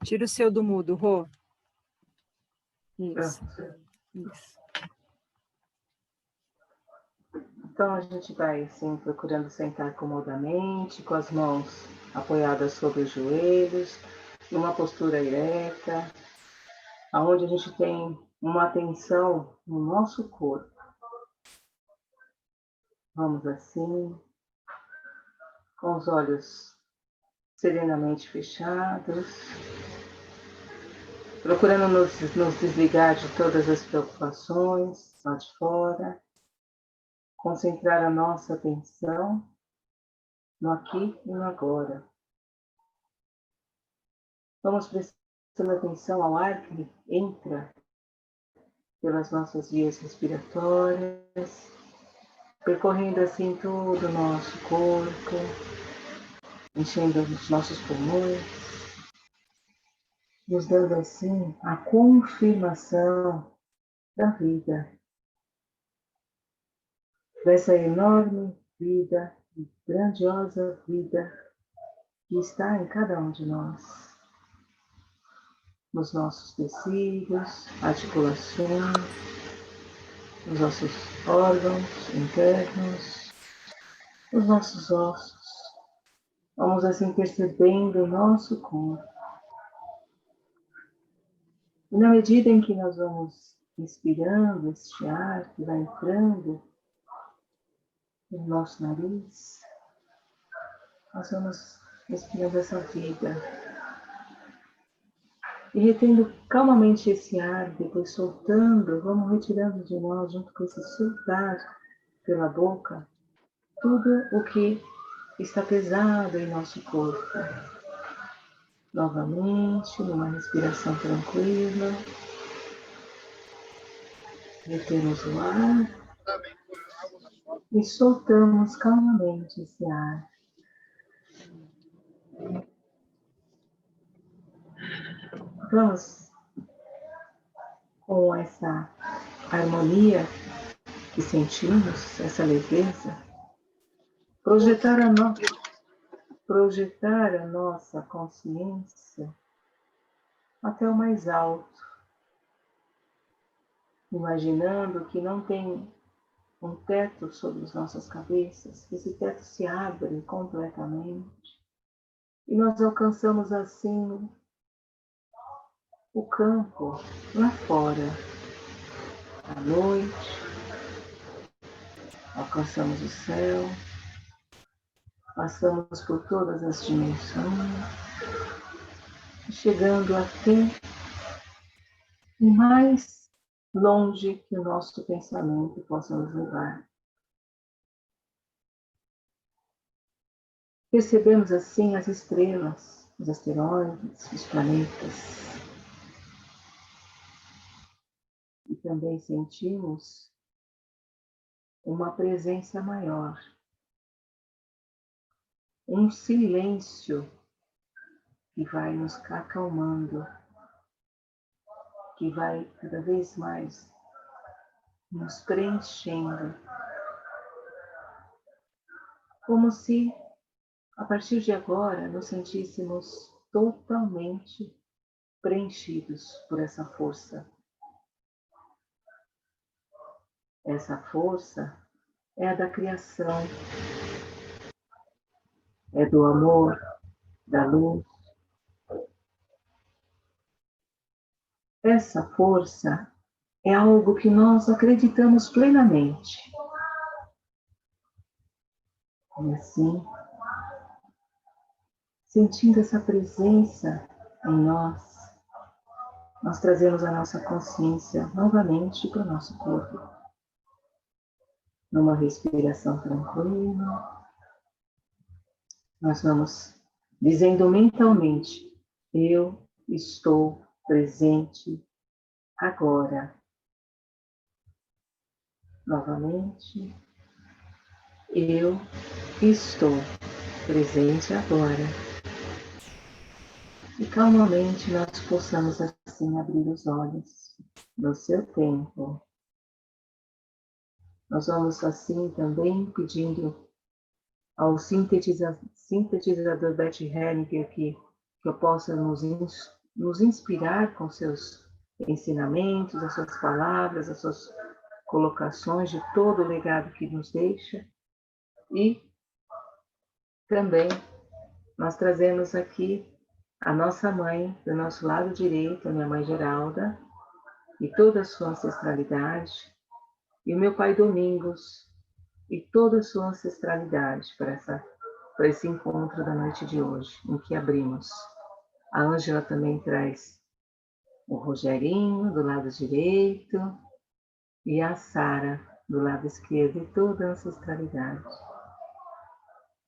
Tira o seu do mudo, Rô. Isso. Isso. Então, a gente vai, assim, procurando sentar comodamente, com as mãos apoiadas sobre os joelhos, numa postura ereta, onde a gente tem uma atenção no nosso corpo. Vamos assim, com os olhos serenamente fechados, procurando nos desligar de todas as preocupações lá de fora, concentrar a nossa atenção no aqui e no agora. Vamos prestando atenção ao ar que entra pelas nossas vias respiratórias, percorrendo assim todo o nosso corpo, enchendo os nossos pulmões, nos dando assim a confirmação da vida, dessa enorme vida, grandiosa vida que está em cada um de nós, nos nossos tecidos, articulações, nos nossos órgãos internos, nos nossos ossos. Vamos assim percebendo o nosso corpo. E na medida em que nós vamos inspirando este ar que vai entrando no nosso nariz, nós vamos respirando essa vida. E retendo calmamente esse ar, depois soltando, vamos retirando de nós, junto com esse soltar pela boca, tudo o que está pesado em nosso corpo. Novamente, numa respiração tranquila, retemos o ar e soltamos calmamente esse ar. Vamos, com essa harmonia que sentimos, essa leveza, projetar a nossa consciência até o mais alto, imaginando que não tem um teto sobre as nossas cabeças, que esse teto se abre completamente e nós alcançamos assim o campo lá fora, à noite, alcançamos o céu, passamos por todas as dimensões, chegando até o mais longe que o nosso pensamento possa nos levar. Percebemos assim as estrelas, os asteroides, os planetas. E também sentimos uma presença maior, um silêncio que vai nos acalmando, que vai cada vez mais nos preenchendo, como se a partir de agora nos sentíssemos totalmente preenchidos por essa força. Essa força é a da criação, é do amor, da luz. Essa força é algo que nós acreditamos plenamente. E assim, sentindo essa presença em nós, nós trazemos a nossa consciência novamente para o nosso corpo. Numa respiração tranquila, nós vamos dizendo mentalmente: eu estou presente agora. Novamente, eu estou presente agora. E calmamente nós possamos assim abrir os olhos no seu tempo. Nós vamos assim também pedindo ao sintetizador Bert Hellinger que eu possa nos nos inspirar com seus ensinamentos, as suas palavras, as suas colocações de todo o legado que nos deixa. E também nós trazemos aqui a nossa mãe, do nosso lado direito, a minha mãe Geralda, e toda a sua ancestralidade, e o meu pai Domingos, e toda a sua ancestralidade para esse encontro da noite de hoje, em que abrimos. A Ângela também traz o Rogerinho, do lado direito, e a Sara, do lado esquerdo, e toda a ancestralidade.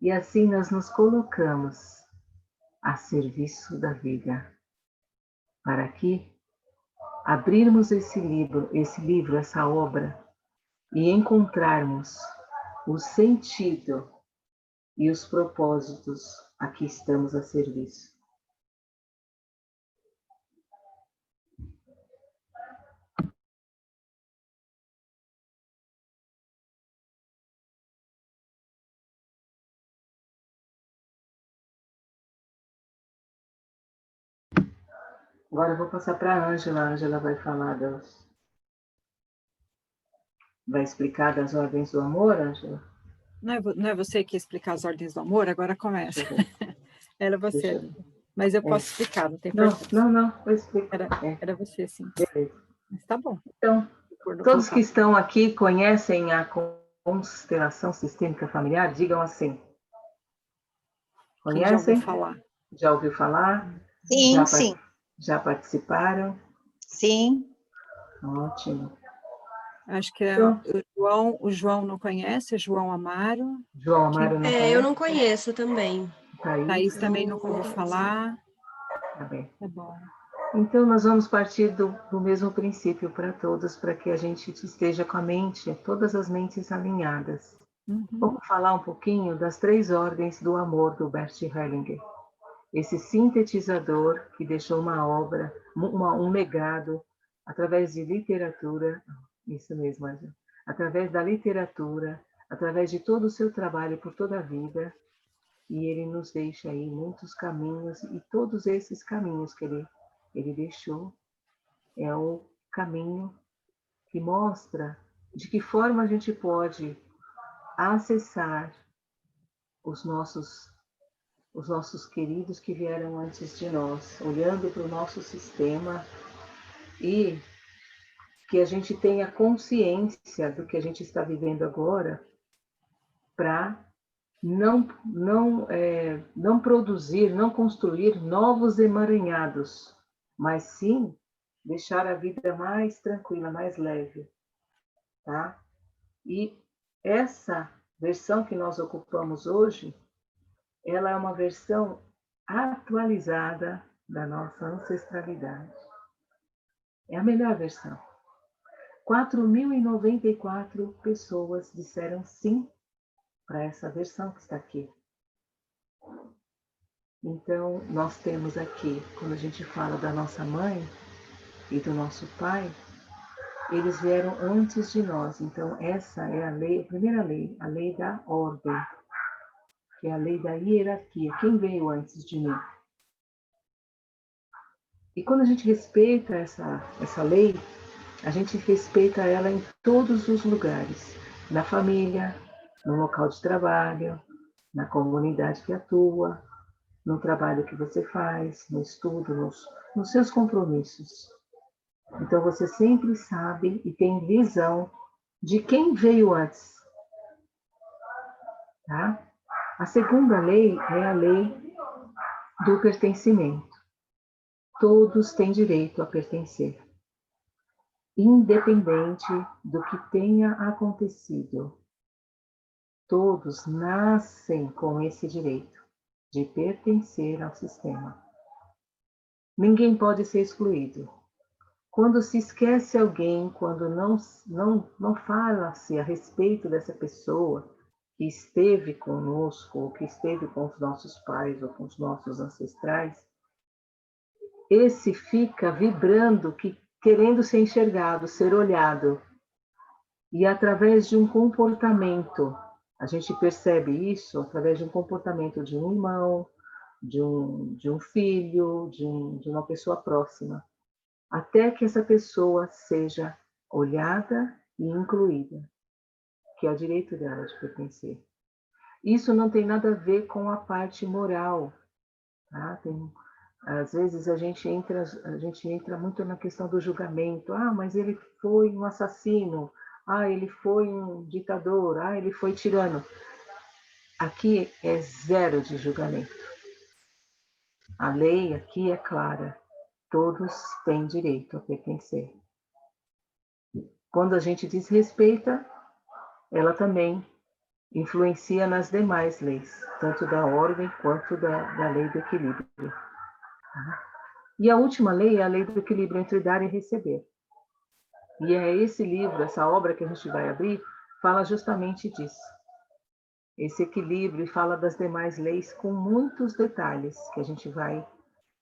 E assim nós nos colocamos a serviço da vida, para que abrirmos esse livro, essa obra, e encontrarmos o sentido e os propósitos a que estamos a serviço. Agora eu vou passar para a Ângela. A Ângela vai falar vai explicar das ordens do amor, Ângela? Não é você que ia explicar as ordens do amor? Agora começa. Era você Deixa ali. Mas eu posso explicar, não tem Não, importância. não, eu explico. Era você, sim. Beleza. Mas tá bom. Então, todos que estão aqui conhecem a constelação sistêmica familiar? Digam assim. Conhecem? Já ouviu falar? Já ouviu falar? Sim, sim. Já participaram? Sim. Ótimo. Acho que o João não conhece, João Amaro. João Amaro não conhece? Eu não conheço também. Thaís também nunca ouviu falar. Tá bem. Tá bom. Então, nós vamos partir do mesmo princípio para todos, para que a gente esteja com a mente, todas as mentes alinhadas. Uhum. Vamos falar um pouquinho das 3 ordens do amor do Bert Hellinger. Esse sintetizador que deixou uma obra, um legado, através de literatura, isso mesmo, Angela, através da literatura, através de todo o seu trabalho por toda a vida, e ele nos deixa aí muitos caminhos, e todos esses caminhos que ele deixou é o caminho que mostra de que forma a gente pode acessar os nossos queridos que vieram antes de nós, olhando para o nosso sistema, e que a gente tenha consciência do que a gente está vivendo agora, para não produzir, não construir novos emaranhados, mas sim deixar a vida mais tranquila, mais leve, tá? E essa versão que nós ocupamos hoje, ela é uma versão atualizada da nossa ancestralidade. É a melhor versão. 4.094 pessoas disseram sim para essa versão que está aqui. Então, nós temos aqui, quando a gente fala da nossa mãe e do nosso pai, eles vieram antes de nós. Então, essa é a lei, a primeira lei, a lei da ordem, que é a lei da hierarquia. Quem veio antes de mim? E quando a gente respeita essa lei, a gente respeita ela em todos os lugares, na família, no local de trabalho, na comunidade que atua, no trabalho que você faz, no estudo, nos seus compromissos. Então você sempre sabe e tem visão de quem veio antes. Tá? A segunda lei é a lei do pertencimento. Todos têm direito a pertencer, independente do que tenha acontecido. Todos nascem com esse direito de pertencer ao sistema. Ninguém pode ser excluído. Quando se esquece alguém, quando não fala-se a respeito dessa pessoa que esteve conosco, ou que esteve com os nossos pais, ou com os nossos ancestrais, esse fica vibrando, querendo ser enxergado, ser olhado. E através de um comportamento, a gente percebe isso através de um comportamento de um irmão, de um filho, de uma pessoa próxima, até que essa pessoa seja olhada e incluída, que é o direito dela de pertencer. Isso não tem nada a ver com a parte moral, tá? Às vezes a gente entra muito na questão do julgamento. Ah, mas ele foi um assassino. Ah, ele foi um ditador. Ah, ele foi tirano. Aqui é zero de julgamento. A lei aqui é clara. Todos têm direito a pertencer. Quando a gente desrespeita, ela também influencia nas demais leis, tanto da ordem quanto da lei do equilíbrio. E a última lei é a lei do equilíbrio entre dar e receber. E é esse livro, essa obra que a gente vai abrir, fala justamente disso. Esse equilíbrio e fala das demais leis com muitos detalhes, que a gente vai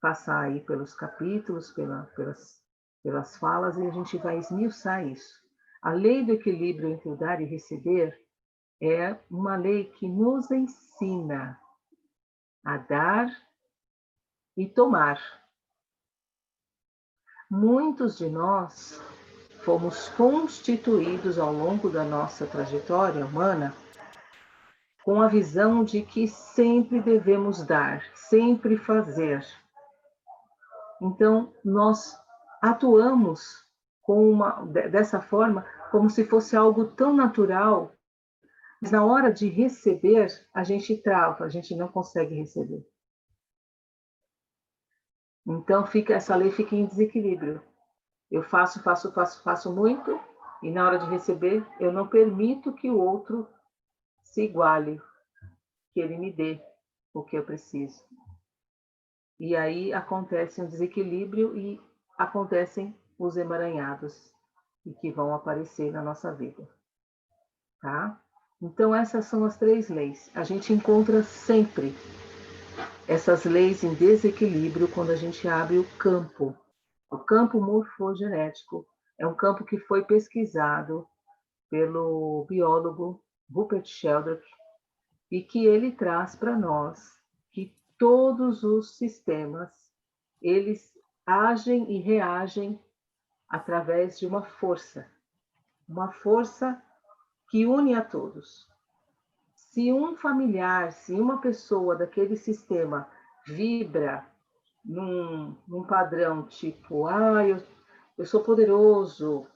passar aí pelos capítulos, pelas falas, e a gente vai esmiuçar isso. A lei do equilíbrio entre o dar e receber é uma lei que nos ensina a dar e tomar. Muitos de nós fomos constituídos ao longo da nossa trajetória humana com a visão de que sempre devemos dar, sempre fazer. Então, nós atuamos dessa forma como se fosse algo tão natural, mas na hora de receber, a gente trava, a gente não consegue receber. Então, essa lei fica em desequilíbrio. Eu faço muito, e na hora de receber, eu não permito que o outro se iguale, que ele me dê o que eu preciso. E aí acontece um desequilíbrio e acontecem os emaranhados e que vão aparecer na nossa vida. Tá? Então, essas são as 3 leis. A gente encontra sempre essas leis em desequilíbrio quando a gente abre o campo. O campo morfogenético é um campo que foi pesquisado pelo biólogo Rupert Sheldrake e que ele traz para nós que todos os sistemas, eles agem e reagem através de uma força que une a todos. Se um familiar, se uma pessoa daquele sistema vibra num padrão tipo, eu sou poderoso,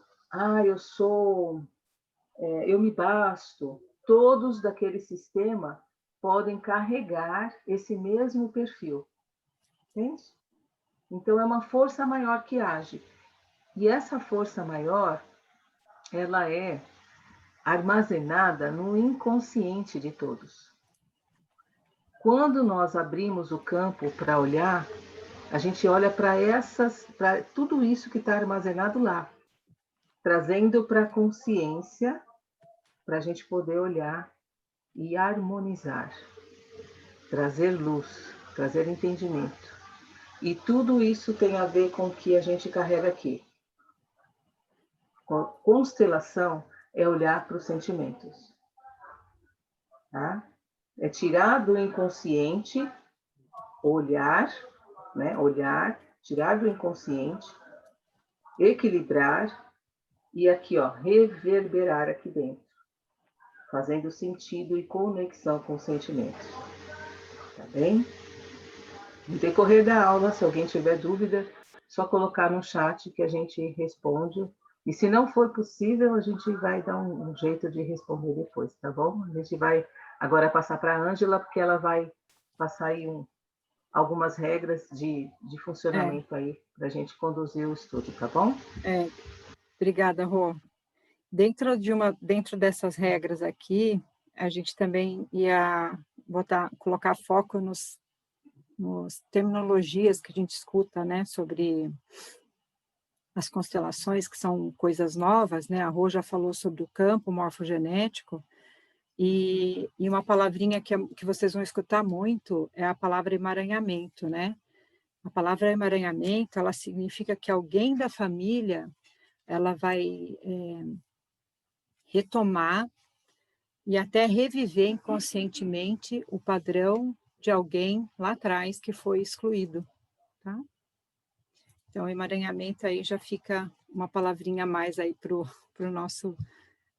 eu me basto, todos daquele sistema podem carregar esse mesmo perfil. Entende? Então, é uma força maior que age. E essa força maior, ela é armazenada no inconsciente de todos. Quando nós abrimos o campo para olhar, a gente olha para tudo isso que está armazenado lá, trazendo para a consciência, para a gente poder olhar e harmonizar, trazer luz, trazer entendimento. E tudo isso tem a ver com o que a gente carrega aqui. Constelação é olhar para os sentimentos. Tá? É tirar do inconsciente, olhar, tirar do inconsciente, equilibrar e aqui, reverberar aqui dentro, fazendo sentido e conexão com os sentimentos. Tá bem? No decorrer da aula, se alguém tiver dúvida, só colocar no chat que a gente responde. E se não for possível, a gente vai dar um jeito de responder depois, tá bom? A gente vai agora passar para a Ângela, porque ela vai passar aí algumas regras de funcionamento aí para a gente conduzir o estudo, tá bom? Obrigada, Rô. Dentro dessas regras aqui, a gente também ia colocar foco nos terminologias que a gente escuta, né, sobre as constelações, que são coisas novas, né? A Rô já falou sobre o campo morfogenético, e uma palavrinha que vocês vão escutar muito é a palavra emaranhamento, né? A palavra emaranhamento, ela significa que alguém da família, ela vai retomar e até reviver inconscientemente o padrão de alguém lá atrás que foi excluído, tá? Então, emaranhamento aí já fica uma palavrinha a mais aí para o nosso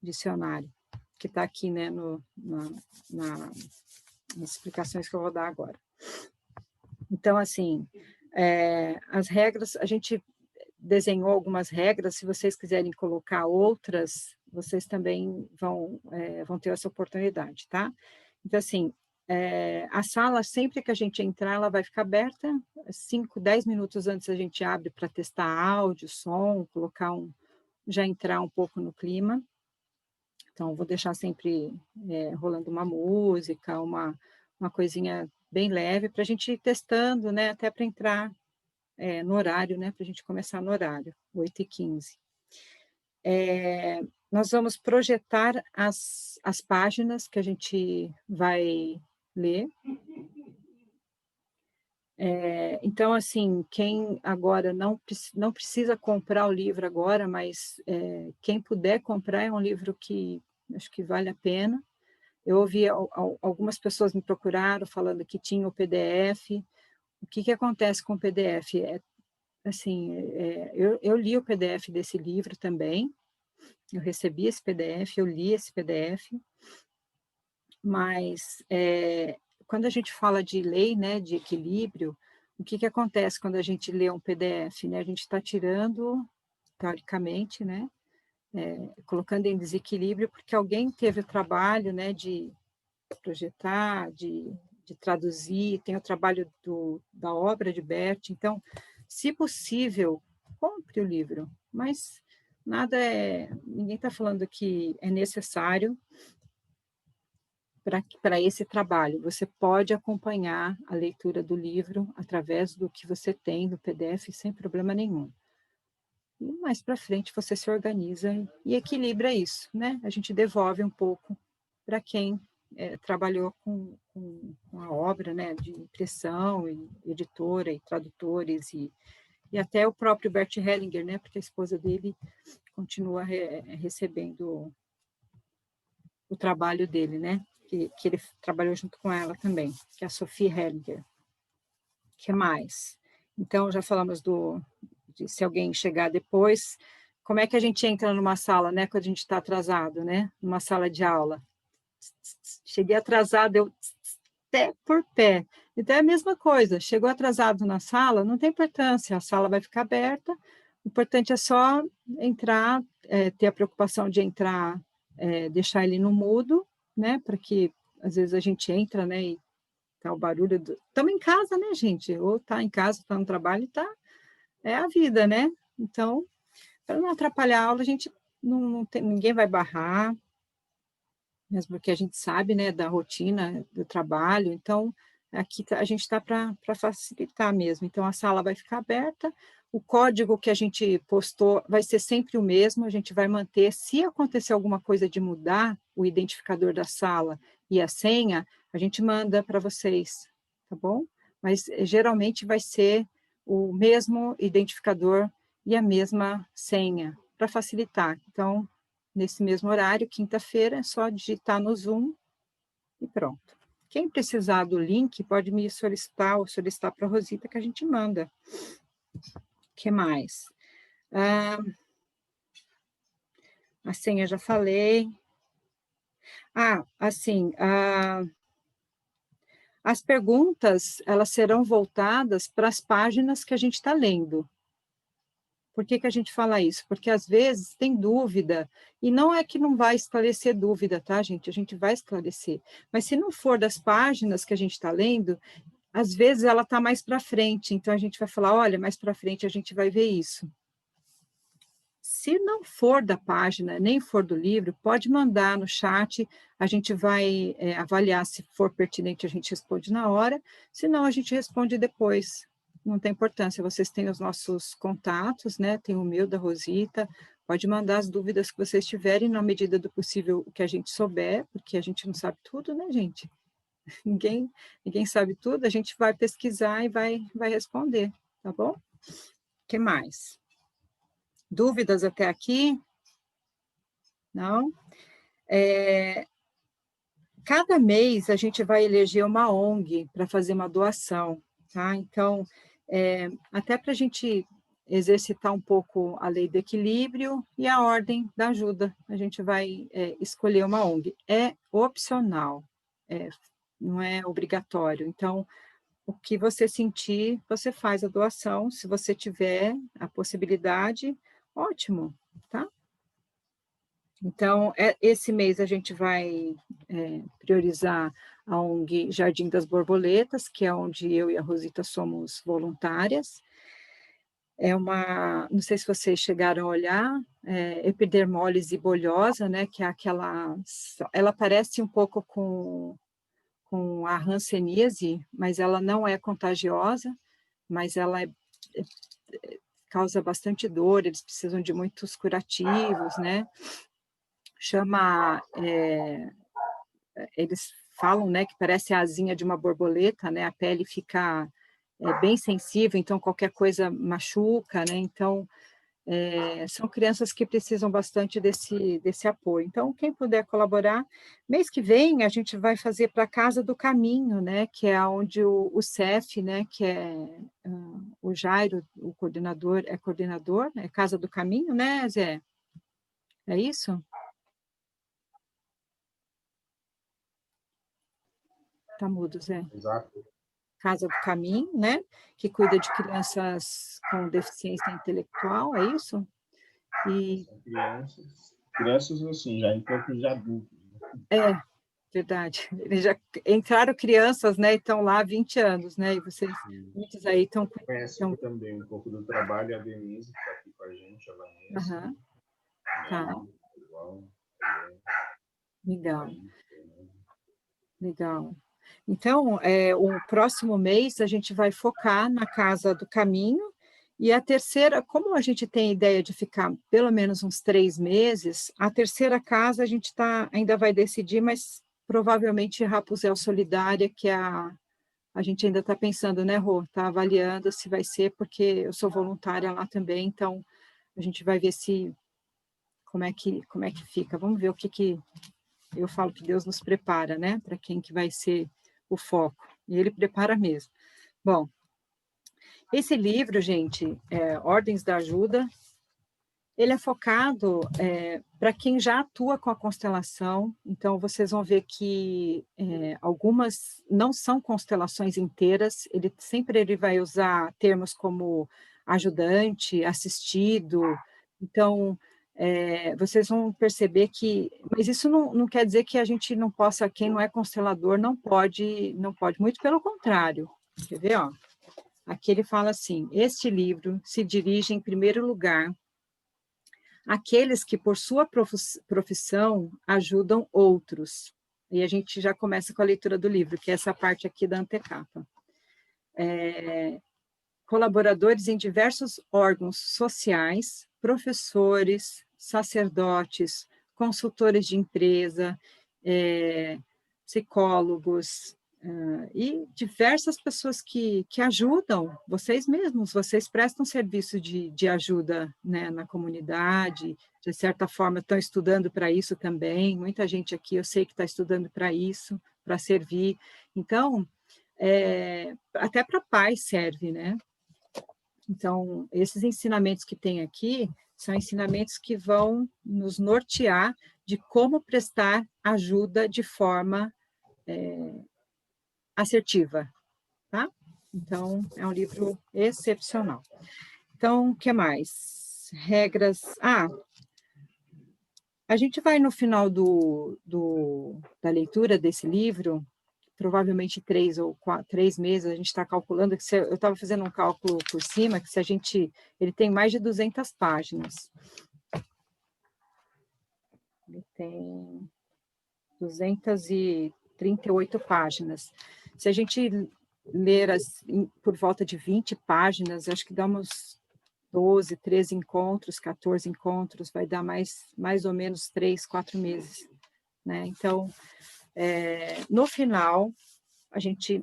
dicionário, que está aqui, né, nas explicações que eu vou dar agora. Então, assim, as regras, a gente desenhou algumas regras, se vocês quiserem colocar outras, vocês também vão ter essa oportunidade, tá? Então, assim, a sala, sempre que a gente entrar, ela vai ficar aberta, 5, 10 minutos antes a gente abre para testar áudio, som, colocar já entrar um pouco no clima. Então, vou deixar sempre rolando uma música, uma coisinha bem leve, para a gente ir testando, né, até para entrar no horário, né, para a gente começar no horário, 8h15. Nós vamos projetar as páginas que a gente vai ler. Então, assim, quem agora não precisa comprar o livro agora, mas quem puder comprar, é um livro que acho que vale a pena. Eu ouvi algumas pessoas me procuraram falando que tinha o PDF. O que acontece com o PDF? Assim, eu li o PDF desse livro também, eu recebi esse PDF, eu li esse PDF, mas quando a gente fala de lei, né, de equilíbrio, o que acontece quando a gente lê um PDF? Né? A gente está tirando, teoricamente, né, colocando em desequilíbrio, porque alguém teve o trabalho, né, de projetar, de traduzir, tem o trabalho da obra de Bert. Então, se possível, compre o livro, mas ninguém está falando que é necessário para esse trabalho. Você pode acompanhar a leitura do livro através do que você tem no PDF, sem problema nenhum. E mais para frente você se organiza e equilibra isso, né? A gente devolve um pouco para quem trabalhou com a obra, né, de impressão, e editora, e tradutores, e até o próprio Bert Hellinger, né, porque a esposa dele continua recebendo o trabalho dele, né, que ele trabalhou junto com ela também, que é a Sophie Hellinger. O que mais? Então, já falamos de se alguém chegar depois, como é que a gente entra numa sala, né, quando a gente está atrasado, né, numa sala de aula? Cheguei atrasado, eu pé por pé. Então é a mesma coisa, chegou atrasado na sala, não tem importância, a sala vai ficar aberta, o importante é só entrar, ter a preocupação de entrar, deixar ele no mudo, né, para que às vezes a gente entra, né, e tá o barulho estamos em casa, né, gente, ou tá em casa, tá no trabalho, é a vida, né, então, para não atrapalhar a aula, a gente não tem, ninguém vai barrar, mesmo porque a gente sabe, né, da rotina do trabalho, então aqui a gente está para facilitar mesmo. Então a sala vai ficar aberta, o código que a gente postou vai ser sempre o mesmo, a gente vai manter. Se acontecer alguma coisa de mudar o identificador da sala e a senha, a gente manda para vocês, tá bom? Mas geralmente vai ser o mesmo identificador e a mesma senha, para facilitar. Então, nesse mesmo horário, quinta-feira, é só digitar no Zoom e pronto. Quem precisar do link, pode me solicitar ou solicitar para a Rosita, que a gente manda. O que mais? A senha já falei. Assim, as perguntas, elas serão voltadas para as páginas que a gente está lendo. Por que a gente fala isso? Porque às vezes tem dúvida, e não é que não vai esclarecer dúvida, tá, gente? A gente vai esclarecer. Mas se não for das páginas que a gente está lendo, às vezes ela está mais para frente, então a gente vai falar, olha, mais para frente a gente vai ver isso. Se não for da página, nem for do livro, pode mandar no chat, a gente vai avaliar se for pertinente, a gente responde na hora, senão a gente responde depois. Não tem importância, vocês têm os nossos contatos, né? Tem o meu, da Rosita, pode mandar as dúvidas que vocês tiverem, na medida do possível, o que a gente souber, porque a gente não sabe tudo, né, gente? Ninguém sabe tudo, a gente vai pesquisar e vai responder, tá bom? O que mais? Dúvidas até aqui? Não? cada mês a gente vai eleger uma ONG para fazer uma doação, tá? Então, até para a gente exercitar um pouco a lei do equilíbrio e a ordem da ajuda, a gente vai escolher uma ONG. É opcional, não é obrigatório. Então, o que você sentir, você faz a doação. Se você tiver a possibilidade, ótimo, tá? Então, esse mês a gente vai priorizar a ONG Jardim das Borboletas, que é onde eu e a Rosita somos voluntárias. Não sei se vocês chegaram a olhar, epidermólise bolhosa, né, que é ela parece um pouco com a hanseníase, mas ela não é contagiosa, mas ela causa bastante dor, eles precisam de muitos curativos, né? Eles falam, né, que parece a asinha de uma borboleta, né? A pele fica bem sensível, então qualquer coisa machuca, né? Então, são crianças que precisam bastante desse apoio. Então, quem puder colaborar, mês que vem a gente vai fazer para a Casa do Caminho, né, que é onde o CEF, né, que é o Jairo, o coordenador, né, Casa do Caminho, né, Zé? É isso? Tá mudo, Zé. Exato. Casa do Caminho, né, que cuida de crianças com deficiência intelectual, é isso? E São crianças assim, já em campo de adultos. Né? Verdade. Eles já entraram crianças, né, e estão lá há 20 anos, né, e vocês, muitos aí estão... Conhece aqui também um pouco do trabalho, a Denise, que está aqui com a gente, a Vanessa. Aham. Tá. Legal. Legal. Então, o próximo mês a gente vai focar na Casa do Caminho, e a terceira, como a gente tem ideia de ficar pelo menos uns 3 meses, a terceira casa a gente ainda vai decidir, mas provavelmente Rapunzel Solidária, que a gente ainda está pensando, né, Rô? Está avaliando se vai ser, porque eu sou voluntária lá também, então a gente vai ver como é que fica. Vamos ver o que eu falo que Deus nos prepara, né, para quem que vai ser o foco. E Ele prepara mesmo. Bom, esse livro, gente, Ordens da Ajuda, ele é focado para quem já atua com a constelação. Então, vocês vão ver que algumas não são constelações inteiras, ele vai usar termos como ajudante, assistido. Então, vocês vão perceber que... Mas isso não quer dizer que a gente não possa, quem não é constelador não pode, muito pelo contrário. Quer ver, ó? Aqui ele fala assim: este livro se dirige, em primeiro lugar, àqueles que, por sua profissão, ajudam outros. E a gente já começa com a leitura do livro, que é essa parte aqui da antecapa. Colaboradores em diversos órgãos sociais, professores, sacerdotes, consultores de empresa, psicólogos, e diversas pessoas que ajudam vocês mesmos, vocês prestam serviço de ajuda, né, na comunidade, de certa forma estão estudando para isso também, muita gente aqui eu sei que está estudando para isso, para servir, então, até para pais serve, né? Então, esses ensinamentos que tem aqui são ensinamentos que vão nos nortear de como prestar ajuda de forma assertiva, tá? Então, é um livro excepcional. Então, o que mais? Regras... a gente vai no final da leitura desse livro, provavelmente 3 meses, a gente está calculando, eu estava fazendo um cálculo por cima, que ele tem mais de 200 páginas. Ele tem 238 páginas. Se a gente ler por volta de 20 páginas, acho que dá uns 12, 13 encontros, 14 encontros, vai dar mais ou menos 3, 4 meses. Né? Então, no final,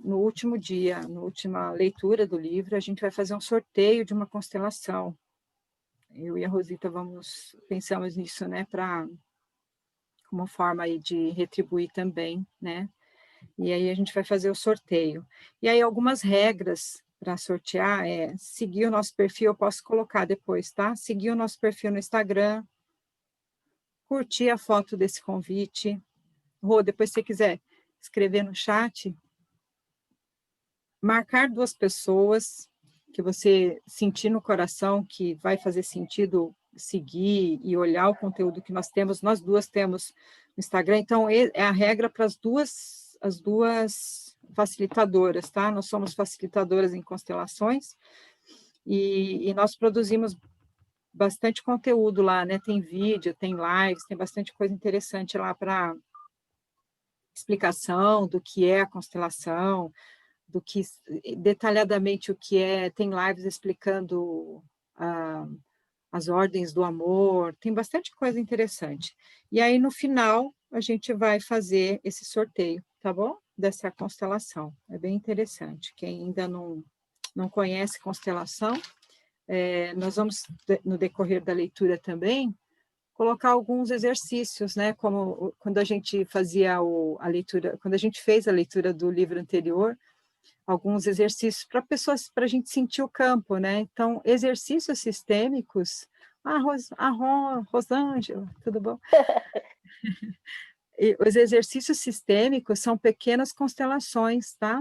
no último dia, na última leitura do livro, a gente vai fazer um sorteio de uma constelação. Eu e a Rosita pensamos nisso, né, para como forma aí de retribuir também, né? E aí a gente vai fazer o sorteio. E aí algumas regras para sortear é seguir o nosso perfil, eu posso colocar depois, tá? Seguir o nosso perfil no Instagram, curtir a foto desse convite. Rô, depois se você quiser escrever no chat, marcar 2 pessoas que você sentir no coração que vai fazer sentido seguir e olhar o conteúdo que nós temos. Nós 2 temos no Instagram, então é a regra para as duas facilitadoras, tá? Nós somos facilitadoras em constelações e nós produzimos bastante conteúdo lá, né? Tem vídeo, tem lives, tem bastante coisa interessante lá para explicação do que é a constelação, do que detalhadamente o que é, tem lives explicando as ordens do amor, tem bastante coisa interessante. E aí, no final, a gente vai fazer esse sorteio, tá bom? Dessa constelação. É bem interessante. Quem ainda não conhece constelação, nós vamos, no decorrer da leitura também, colocar alguns exercícios, né? Como quando a gente fazia a leitura, quando a gente fez a leitura do livro anterior, alguns exercícios para pessoas, para a gente sentir o campo, né? Então, exercícios sistêmicos. Rosângela, tudo bom? E os exercícios sistêmicos são pequenas constelações, tá?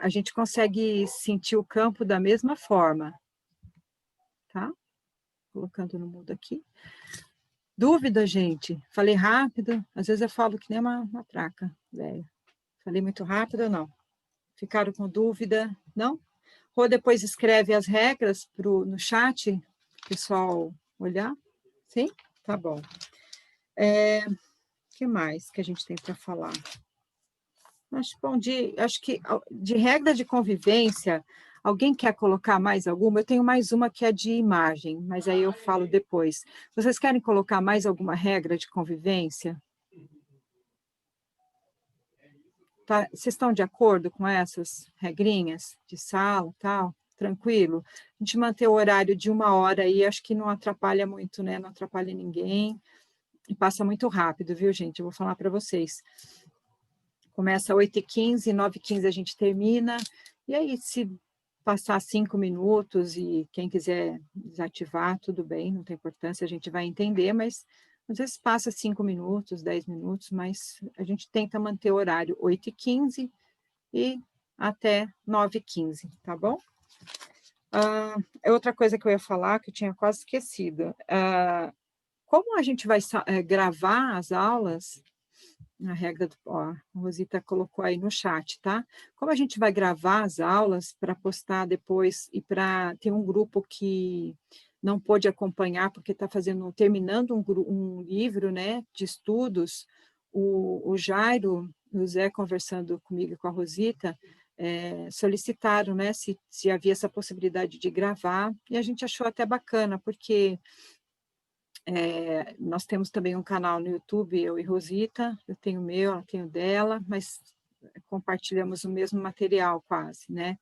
A gente consegue sentir o campo da mesma forma, tá? Colocando no mudo aqui. Dúvida, gente? Falei rápido? Às vezes eu falo que nem uma matraca, velho. Falei muito rápido ou não? Ficaram com dúvida? Não? Ou depois escreve as regras no chat, o pessoal olhar? Sim? Tá bom. O que mais que a gente tem para falar? Acho que de regra de convivência, alguém quer colocar mais alguma? Eu tenho mais uma que é de imagem, mas aí eu falo depois. Vocês querem colocar mais alguma regra de convivência? Tá? Vocês estão de acordo com essas regrinhas de sala e tal? Tranquilo? A gente manter o horário de 1 hora aí, acho que não atrapalha muito, né? Não atrapalha ninguém. E passa muito rápido, viu, gente? Eu vou falar para vocês. Começa às 8h15, 9h15 a gente termina. E aí, se passar 5 minutos e quem quiser desativar, tudo bem, não tem importância, a gente vai entender, mas às vezes passa 5 minutos, 10 minutos, mas a gente tenta manter o horário 8h15 e até 9h15, tá bom? Outra coisa que eu ia falar, que eu tinha quase esquecido. Como a gente vai gravar as aulas, a regra a Rosita colocou aí no chat, tá? Como a gente vai gravar as aulas para postar depois e para ter um grupo que não pôde acompanhar porque está terminando um livro, né, de estudos, o Jairo e o Zé conversando comigo e com a Rosita, solicitaram, né, se havia essa possibilidade de gravar, e a gente achou até bacana, porque nós temos também um canal no YouTube, eu e Rosita, eu tenho o meu, ela tem o dela, mas compartilhamos o mesmo material quase, né?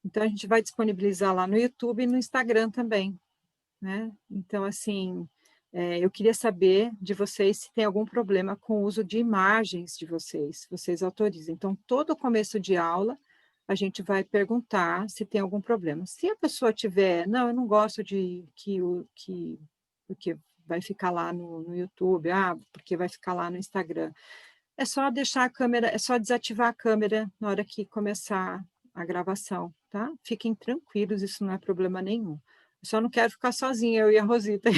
Então, a gente vai disponibilizar lá no YouTube e no Instagram também, né? Então, assim, eu queria saber de vocês se tem algum problema com o uso de imagens de vocês autorizam. Então, todo começo de aula, a gente vai perguntar se tem algum problema. Se a pessoa tiver, não, eu não gosto de porque vai ficar lá no YouTube, porque vai ficar lá no Instagram. É só deixar a câmera, é só desativar a câmera na hora que começar a gravação, tá? Fiquem tranquilos, isso não é problema nenhum. Eu só não quero ficar sozinha, eu e a Rosita,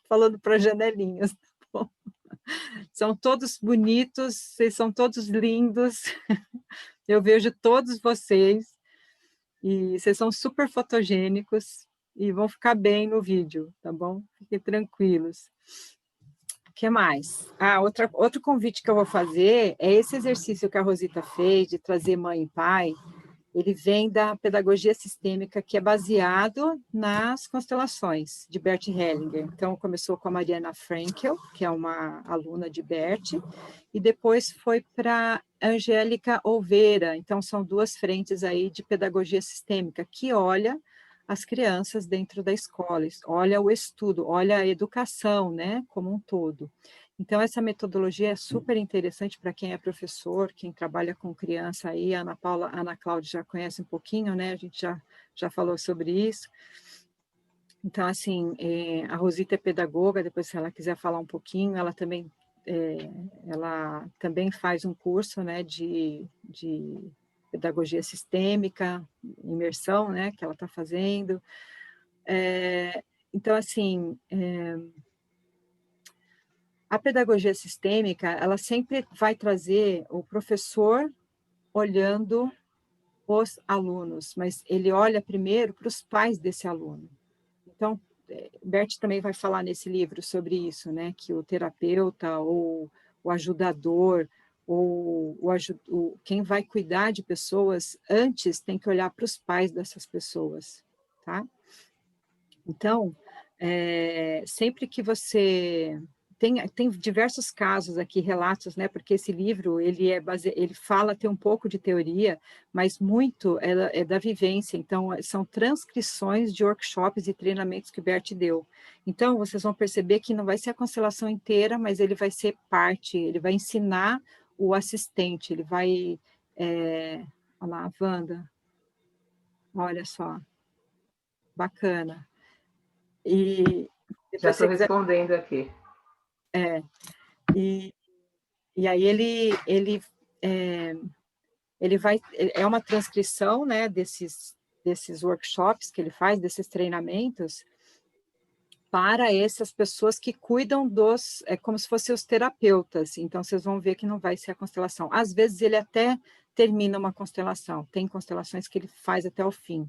falando para janelinhas, tá bom? São todos bonitos, vocês são todos lindos, eu vejo todos vocês, e vocês são super fotogênicos, e vão ficar bem no vídeo, tá bom? Fiquem tranquilos. O que mais? Outro convite que eu vou fazer é esse exercício que a Rosita fez, de trazer mãe e pai, ele vem da pedagogia sistêmica, que é baseado nas constelações de Bert Hellinger. Então, começou com a Mariana Frankel, que é uma aluna de Bert, e depois foi para Angélica Olveira. Então, são 2 frentes aí de pedagogia sistêmica, que olha as crianças dentro da escola, olha o estudo, olha a educação, né, como um todo. Então, essa metodologia é super interessante para quem é professor, quem trabalha com criança aí, a Ana Cláudia já conhece um pouquinho, né, a gente já falou sobre isso. Então, assim, a Rosita é pedagoga, depois se ela quiser falar um pouquinho, ela também faz um curso, né, de pedagogia sistêmica, imersão, né, que ela está fazendo. Então, assim, a pedagogia sistêmica, ela sempre vai trazer o professor olhando os alunos, mas ele olha primeiro para os pais desse aluno. Então, Bert também vai falar nesse livro sobre isso, né, que o terapeuta ou o ajudador ou quem vai cuidar de pessoas antes tem que olhar para os pais dessas pessoas, tá? Então, sempre que você... Tem diversos casos aqui, relatos, né? Porque esse livro, ele fala, tem um pouco de teoria, mas muito é da vivência. Então, são transcrições de workshops e treinamentos que o Bert deu. Então, vocês vão perceber que não vai ser a constelação inteira, mas ele vai ser parte, ele vai ensinar o assistente, ele vai... olha lá, Wanda, olha só, bacana. E Já depois, se estou você quiser... respondendo aqui. E aí ele vai... É uma transcrição, né, desses workshops que ele faz, desses treinamentos, para essas pessoas que cuidam dos... É como se fossem os terapeutas. Então, vocês vão ver que não vai ser a constelação. Às vezes, ele até termina uma constelação. Tem constelações que ele faz até o fim.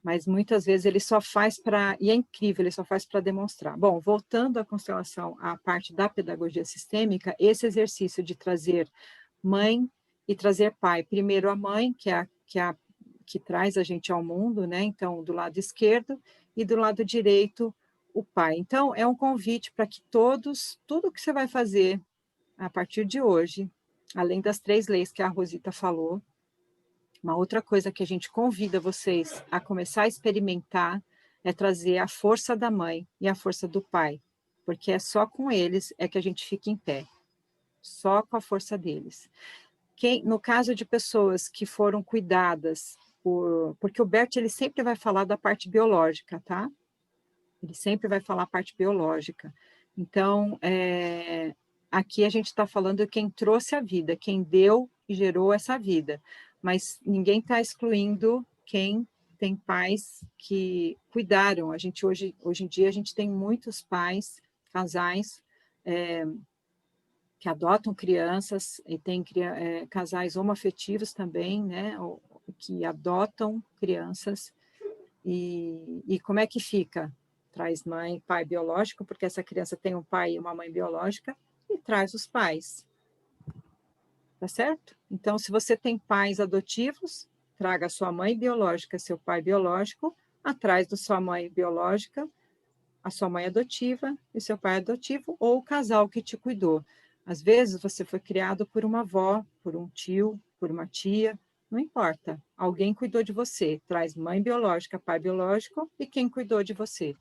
Mas muitas vezes ele só faz para... E é incrível, ele só faz para demonstrar. Bom, voltando à constelação, à parte da pedagogia sistêmica, esse exercício de trazer mãe e trazer pai. Primeiro a mãe, que traz a gente ao mundo, né? Então, do lado esquerdo, e do lado direito, o pai. Então, é um convite para que tudo que você vai fazer a partir de hoje, além das 3 leis que a Rosita falou, uma outra coisa que a gente convida vocês a começar a experimentar é trazer a força da mãe e a força do pai, porque é só com eles é que a gente fica em pé, só com a força deles. No caso de pessoas que foram cuidadas, porque o Bert ele sempre vai falar da parte biológica, tá? Ele sempre vai falar a parte biológica. Então, aqui a gente está falando de quem trouxe a vida, quem deu e gerou essa vida. Mas ninguém está excluindo quem tem pais que cuidaram. A gente hoje em dia, a gente tem muitos pais, casais, que adotam crianças, e tem casais homoafetivos também, né, que adotam crianças. E como é que fica? Traz mãe, pai biológico, porque essa criança tem um pai e uma mãe biológica, e traz os pais. Tá certo? Então, se você tem pais adotivos, traga a sua mãe biológica, seu pai biológico, atrás da sua mãe biológica, a sua mãe adotiva e seu pai adotivo, ou o casal que te cuidou. Às vezes, você foi criado por uma avó, por um tio, por uma tia, não importa. Alguém cuidou de você. Traz mãe biológica, pai biológico e quem cuidou de você.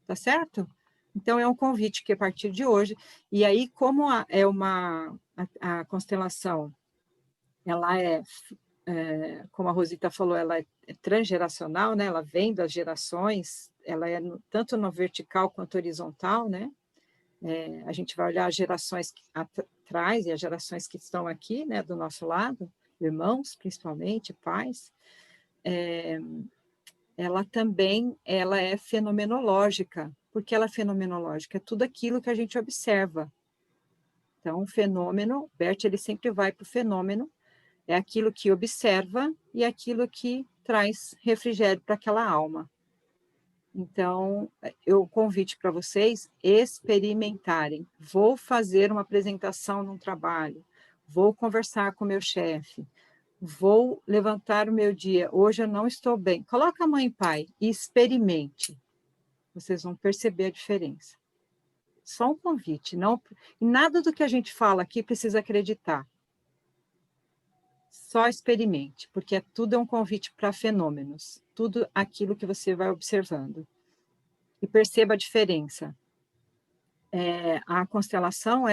Tá certo? Então, é um convite que a partir de hoje... E aí, como a constelação, ela como a Rosita falou, ela é transgeracional, né? Ela vem das gerações, ela é tanto no vertical quanto horizontal, né? A gente vai olhar as gerações atrás e as gerações que estão aqui, né, do nosso lado, irmãos, principalmente, pais. Ela também é fenomenológica. Por que ela é fenomenológica? É tudo aquilo que a gente observa. Então, o fenômeno, Bert, ele sempre vai para o fenômeno, é aquilo que observa e aquilo que traz refrigério para aquela alma. Então, eu convite para vocês experimentarem. Vou fazer uma apresentação num trabalho, vou conversar com o meu chefe, vou levantar o meu dia, hoje eu não estou bem. Coloca a mãe e pai e experimente. Vocês vão perceber a diferença. Só um convite. E nada do que a gente fala aqui precisa acreditar. Só experimente, porque tudo é um convite para fenômenos. tudo aquilo que você vai observando. E perceba a diferença. A constelação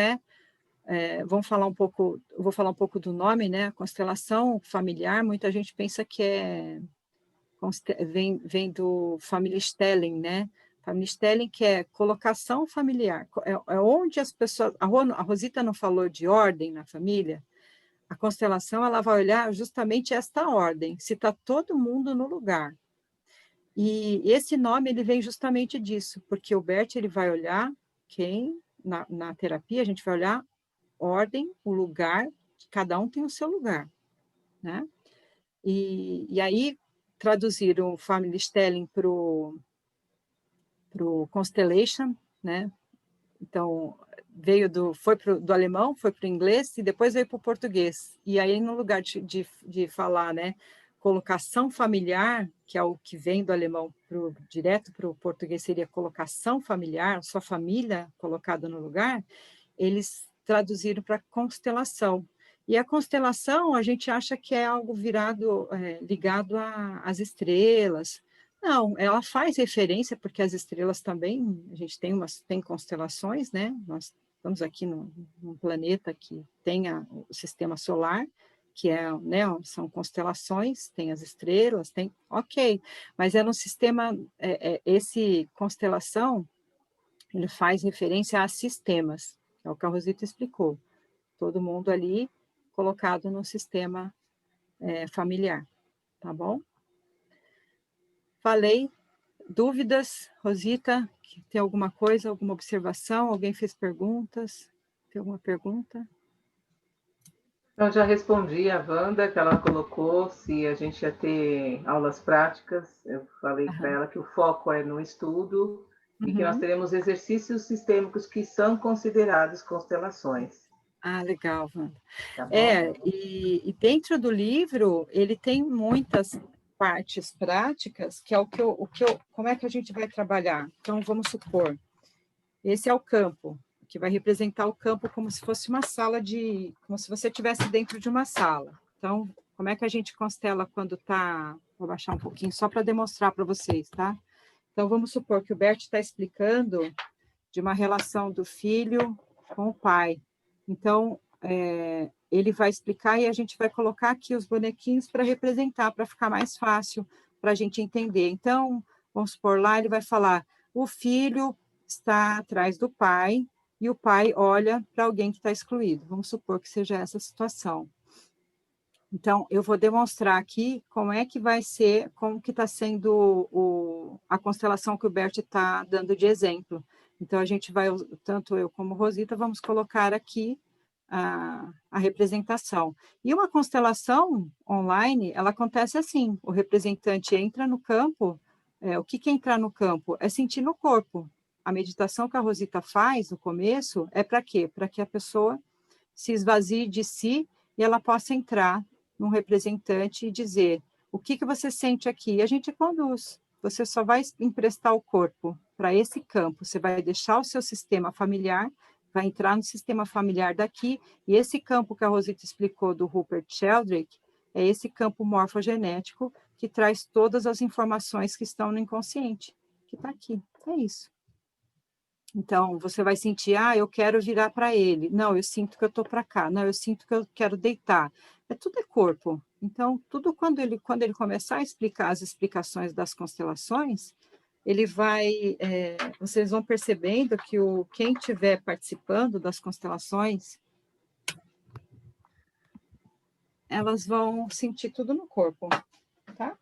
vou falar um pouco do nome, né? A constelação familiar, muita gente pensa que vem do Familienstellung, né? Familienstellung, que é colocação familiar, é onde as pessoas... A Rosita não falou de ordem na família. A constelação, ela vai olhar justamente esta ordem, se está todo mundo no lugar. E esse nome, ele vem justamente disso, porque o Bert, ele vai olhar na terapia, a gente vai olhar ordem, o lugar, cada um tem o seu lugar, né? E aí, traduziram o Familienstellung para o Constellation, né? Então, foi do alemão, foi para o inglês e depois veio para o português. E aí, no lugar de falar, né, colocação familiar, que é o que vem do alemão direto para o português, seria colocação familiar, sua família colocada no lugar, eles traduziram para constelação. E a constelação, a gente acha que é algo ligado às estrelas. Não, ela faz referência, porque as estrelas também, a gente tem constelações, né? Nós estamos aqui num planeta que tem o sistema solar, que né, são constelações, tem as estrelas, ok, mas é no sistema, esse constelação, ele faz referência a sistemas, é o que a Rosita explicou, todo mundo ali colocado no sistema familiar, tá bom? Falei. Dúvidas, Rosita? Tem alguma coisa, alguma observação? Alguém fez perguntas? Tem alguma pergunta? Eu já respondi a Wanda, que ela colocou se a gente ia ter aulas práticas. Eu falei para ela que o foco é no estudo e que nós teremos exercícios sistêmicos que são considerados constelações. Ah, legal, Wanda. Tá bom? E dentro do livro, ele tem muitas partes práticas, que é como é que a gente vai trabalhar? Então, vamos supor, esse é o campo, que vai representar o campo como se fosse uma sala como se você estivesse dentro de uma sala. Então, como é que a gente constela quando está... Vou baixar um pouquinho só para demonstrar para vocês, tá? Então, vamos supor que o Bert está explicando de uma relação do filho com o pai. Então, ele vai explicar e a gente vai colocar aqui os bonequinhos para representar, para ficar mais fácil para a gente entender. Então, vamos supor lá, ele vai falar, o filho está atrás do pai e o pai olha para alguém que está excluído. Vamos supor que seja essa situação. Então, eu vou demonstrar aqui como é que vai ser, como que está sendo a constelação que o Bert está dando de exemplo. Então, a gente vai, tanto eu como Rosita, vamos colocar aqui a representação. E uma constelação online, ela acontece assim, o representante entra no campo, o que é entrar no campo? É sentir no corpo. A meditação que a Rosita faz no começo é para quê? Para que a pessoa se esvazie de si e ela possa entrar num representante e dizer o que você sente aqui. E a gente conduz. Você só vai emprestar o corpo para esse campo. Você vai deixar o seu sistema familiar, vai entrar no sistema familiar daqui, e esse campo que a Rosita explicou do Rupert Sheldrake é esse campo morfogenético que traz todas as informações que estão no inconsciente, que está aqui. É isso. Então, você vai sentir, eu quero virar para ele. Não, eu sinto que eu estou para cá. Não, eu sinto que eu quero deitar. Tudo é corpo. Então, tudo quando ele começar a explicar as explicações das constelações, ele vai, vocês vão percebendo que quem estiver participando das constelações, elas vão sentir tudo no corpo, tá?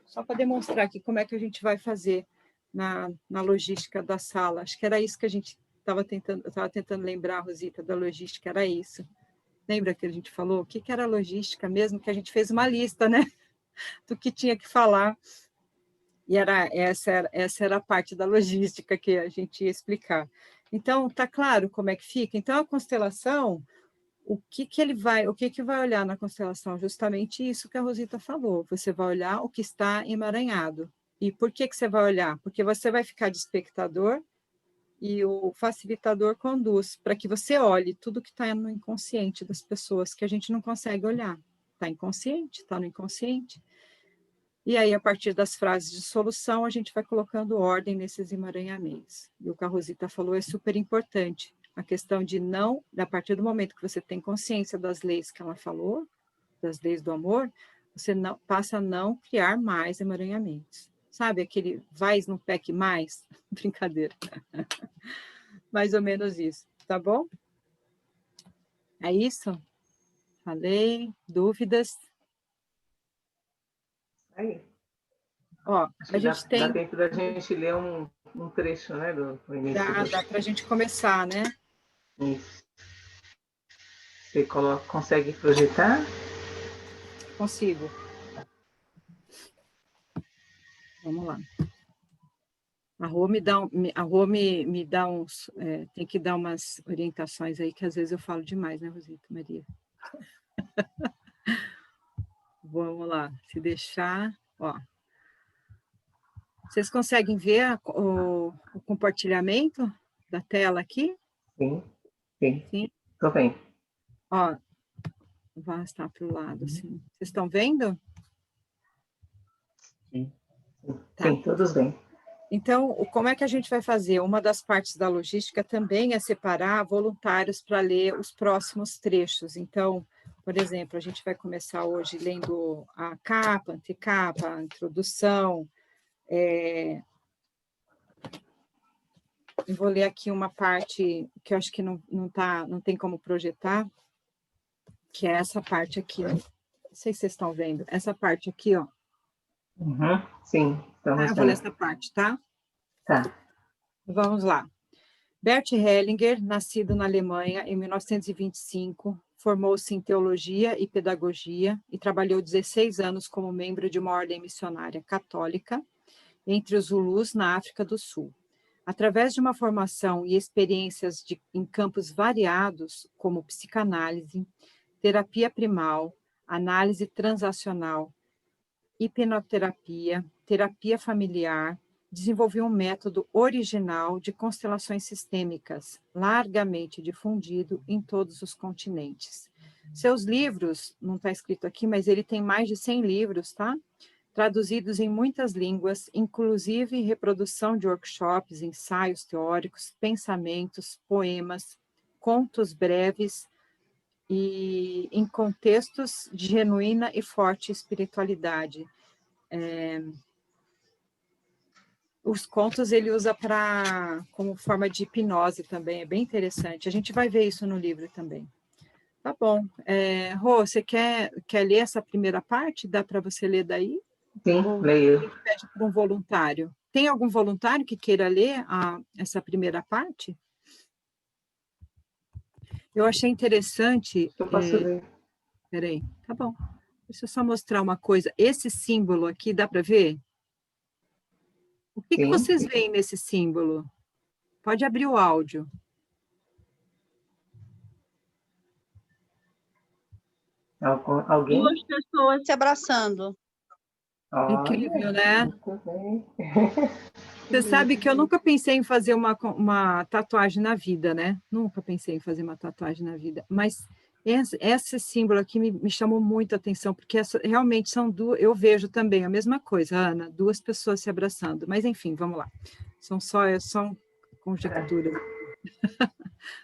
Só para demonstrar aqui como é que a gente vai fazer na logística da sala. Acho que era isso que a gente estava tentando lembrar, Rosita, da logística, era isso. Lembra que a gente falou? O que era logística mesmo? Que a gente fez uma lista, né? Do que tinha que falar. E essa era a parte da logística que a gente ia explicar. Então, tá claro como é que fica? Então, a constelação, o que vai olhar na constelação? Justamente isso que a Rosita falou. Você vai olhar o que está emaranhado. E por que você vai olhar? Porque você vai ficar de espectador e o facilitador conduz para que você olhe tudo que está no inconsciente das pessoas, que a gente não consegue olhar. Está inconsciente, está no inconsciente. E aí, a partir das frases de solução, a gente vai colocando ordem nesses emaranhamentos. E o que a Rosita falou é super importante. A questão de não, a partir do momento que você tem consciência das leis que ela falou, das leis do amor, você não, passa a não criar mais emaranhamentos. Sabe aquele vais no peque mais? Brincadeira. Mais ou menos isso, tá bom? É isso? Falei? Dúvidas? Aí. Ó, Acho a que gente dá tem... tempo da gente ler um trecho, né, do início Dá para a gente começar, né? Isso. Você consegue projetar? Consigo. Vamos lá. A Rô me dá uns... tem que dar umas orientações aí, que às vezes eu falo demais, né, Rosita, Maria? Vamos lá. Se deixar... Ó. Vocês conseguem ver o compartilhamento da tela aqui? Sim, sim. Sim? Estou bem. Ó, vou arrastar para o lado, assim. Vocês estão vendo? Sim. Tá. Sim, todos bem. Então, como é que a gente vai fazer? Uma das partes da logística também é separar voluntários para ler os próximos trechos. Então, por exemplo, a gente vai começar hoje lendo a capa, antecapa, a introdução. Eu vou ler aqui uma parte que eu acho que não tem como projetar, que é essa parte aqui, ó. Não sei se vocês estão vendo. Essa parte aqui, ó. Uhum. Sim, estamos Eu vou ler bem. essa parte, tá? Tá. Vamos lá. Bert Hellinger, nascido na Alemanha em 1925, formou-se em teologia e pedagogia e trabalhou 16 anos como membro de uma ordem missionária católica entre os Zulus na África do Sul. Através de uma formação e experiências em campos variados, como psicanálise, terapia primal, análise transacional, hipnoterapia, terapia familiar, desenvolveu um método original de constelações sistêmicas, largamente difundido em todos os continentes. Seus livros, não está escrito aqui, mas ele tem mais de 100 livros, tá? Traduzidos em muitas línguas, inclusive reprodução de workshops, ensaios teóricos, pensamentos, poemas, contos breves, e em contextos de genuína e forte espiritualidade. Os contos ele usa como forma de hipnose também, é bem interessante. A gente vai ver isso no livro também. Tá bom. Rô, você quer ler essa primeira parte? Dá para você ler daí? Sim, Ou a leio. gente pede para um voluntário? Tem algum voluntário que queira ler essa primeira parte? Eu achei interessante... Eu posso ler. Peraí, tá bom. Deixa eu só mostrar uma coisa. Esse símbolo aqui, dá para ver? O que Sim. vocês veem nesse símbolo? Pode abrir o áudio. Alguém? Duas pessoas se abraçando. Incrível, Olha, né? muito bem. Você sabe que eu nunca pensei em fazer uma tatuagem na vida, né? Nunca pensei em fazer uma tatuagem na vida. Mas esse símbolo aqui me chamou muito a atenção, porque realmente são duas. Eu vejo também a mesma coisa, Ana, duas pessoas se abraçando. Mas, enfim, vamos lá. São conjecturas.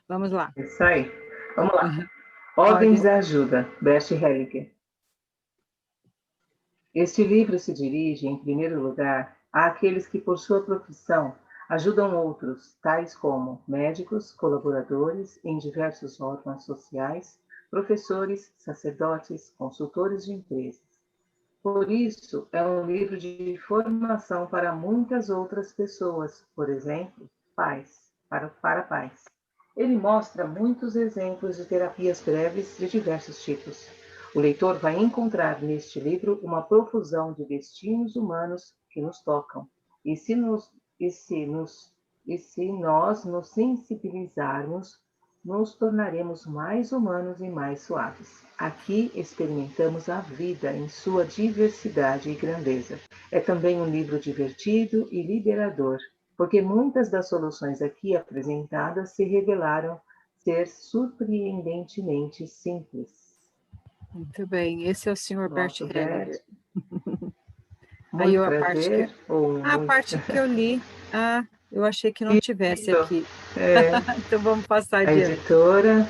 Vamos lá. Isso aí. Vamos lá. Uhum. Ordens Pode. da Ajuda, Bert Hellinger. Este livro se dirige, em primeiro lugar, àqueles que, por sua profissão, ajudam outros, tais como médicos, colaboradores em diversos órgãos sociais, professores, sacerdotes, consultores de empresas. Por isso, é um livro de formação para muitas outras pessoas, por exemplo, pais, para pais. Ele mostra muitos exemplos de terapias breves de diversos tipos. O leitor vai encontrar neste livro uma profusão de destinos humanos que nos tocam. E se nós nos sensibilizarmos, nos tornaremos mais humanos e mais suaves. Aqui experimentamos a vida em sua diversidade e grandeza. É também um livro divertido e liberador, porque muitas das soluções aqui apresentadas se revelaram ser surpreendentemente simples. Muito bem. Esse é o senhor Bert Nosso Hellinger. Bert. Aí Muito a parte que, prazer, ou a muito... parte que eu li, eu achei que não tivesse Isso, aqui. é, Então vamos passar a adiante. editora,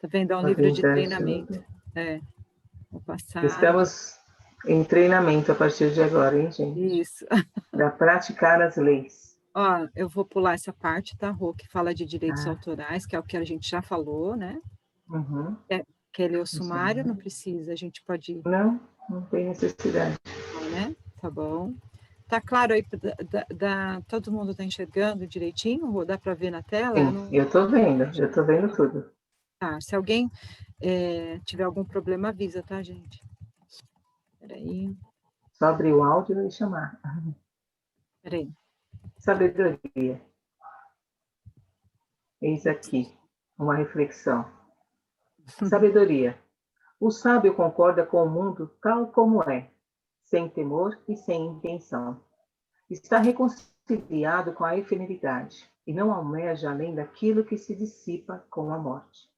Tá vendo? É um livro de Avenida treinamento. Ajuda. Vou passar. Estamos em treinamento a partir de agora, hein, gente? Isso. Para praticar as leis. Ó, eu vou pular essa parte, tá, Rô, que fala de direitos Tá? autorais, que é o que a gente já falou, né? Uhum. Quer ler o Isso sumário? Não precisa, a gente pode ir, não, não tem necessidade. né? Tá bom. Tá claro aí, todo mundo está enxergando direitinho? Rô? Dá para ver na tela? Eu Sim, não... eu estou vendo tudo. Tá, se alguém tiver algum problema, avisa, tá, gente? Peraí, Só abrir o áudio e chamar. peraí. Sabedoria. Eis aqui uma reflexão. Sabedoria. O sábio concorda com o mundo tal como é, sem temor e sem intenção. Está reconciliado com a efemeridade e não almeja além daquilo que se dissipa com a morte.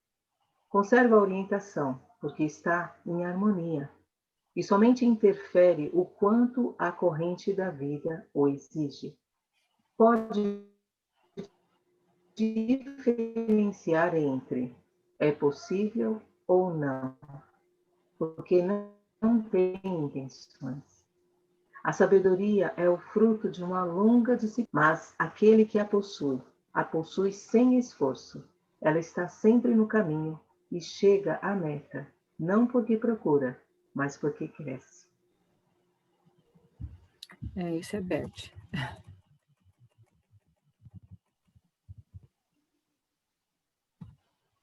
Conserva a orientação, porque está em harmonia e somente interfere o quanto a corrente da vida o exige. Pode diferenciar entre é possível ou não, porque não tem intenções. A sabedoria é o fruto de uma longa disciplina, mas aquele que a possui sem esforço. Ela está sempre no caminho e chega à meta, não porque procura, mas porque cresce. Isso é Bert.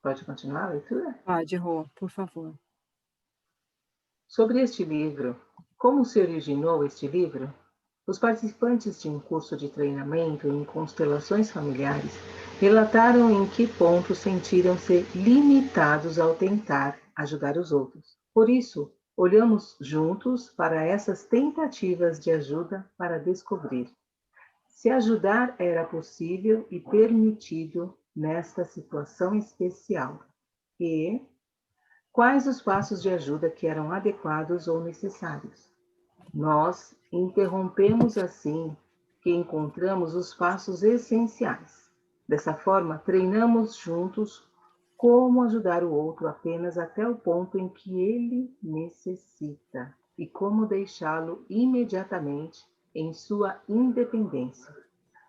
Pode continuar a leitura? Pode, Rô, por favor. Sobre este livro, como se originou este livro? Os participantes de um curso de treinamento em constelações familiares relataram em que ponto sentiram-se limitados ao tentar ajudar os outros. Por isso, olhamos juntos para essas tentativas de ajuda para descobrir se ajudar era possível e permitido nesta situação especial e quais os passos de ajuda que eram adequados ou necessários. Nós interrompemos assim que encontramos os passos essenciais. Dessa forma, treinamos juntos como ajudar o outro apenas até o ponto em que ele necessita e como deixá-lo imediatamente em sua independência,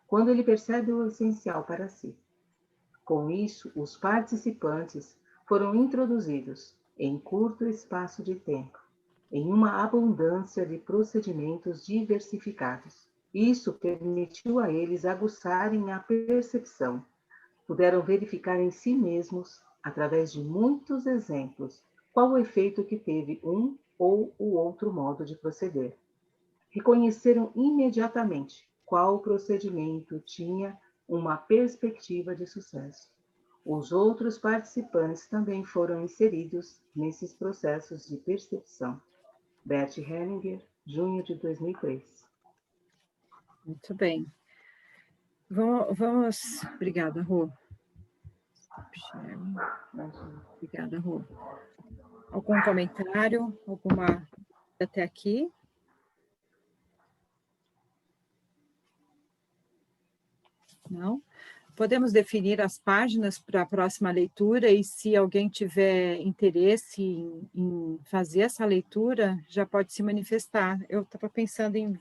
quando ele percebe o essencial para si. Com isso, os participantes foram introduzidos em curto espaço de tempo em uma abundância de procedimentos diversificados. Isso permitiu a eles aguçarem a percepção. Puderam verificar em si mesmos, através de muitos exemplos, qual o efeito que teve um ou o outro modo de proceder. Reconheceram imediatamente qual procedimento tinha uma perspectiva de sucesso. Os outros participantes também foram inseridos nesses processos de percepção. Bert Hellinger, junho de 2003. Muito bem. Vamos... Obrigada, Rô. Obrigada, Rô. Algum comentário? Alguma até aqui? Não? Podemos definir as páginas para a próxima leitura e se alguém tiver interesse em fazer essa leitura, já pode se manifestar. Eu estava pensando em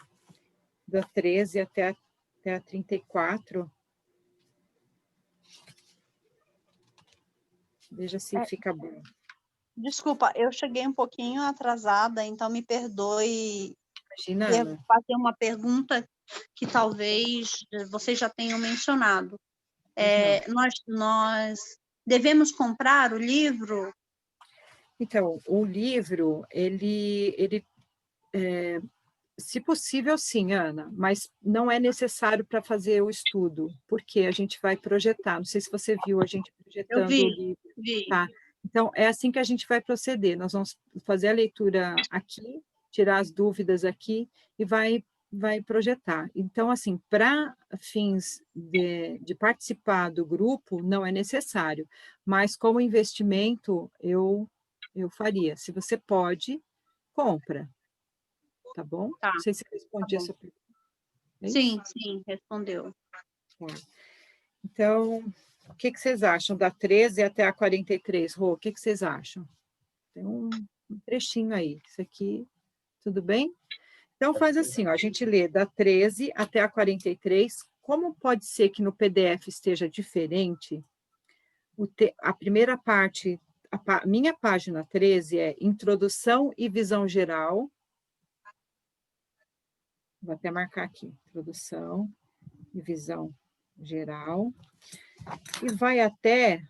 da 13 até a 34. Veja se fica bom. Desculpa, eu cheguei um pouquinho atrasada, então me perdoe Imagina, fazer uma pergunta que talvez vocês já tenham mencionado. Nós devemos comprar o livro? Então, o livro, ele se possível, sim, Ana, mas não é necessário para fazer o estudo, porque a gente vai projetar. Não sei se você viu a gente Eu projetando o vi, livro, vi. tá? Então, é assim que a gente vai proceder. Nós vamos fazer a leitura aqui, tirar as dúvidas aqui e vai projetar. Então, assim, para fins de participar do grupo, não é necessário, mas como investimento, eu faria. Se você pode, compra. tá bom? Tá, Não sei se eu respondi tá bom. essa pergunta. É isso? Sim, respondeu. Tá. Então, o que vocês acham da 13 até a 43, Rô? O que vocês acham? Tem um trechinho aí. Isso aqui, tudo bem? Então, faz assim, ó, a gente lê da 13 até a 43. Como pode ser que no PDF esteja diferente? A primeira parte, minha página 13 é Introdução e Visão Geral. Vou até marcar aqui, Introdução e Visão Geral. E vai até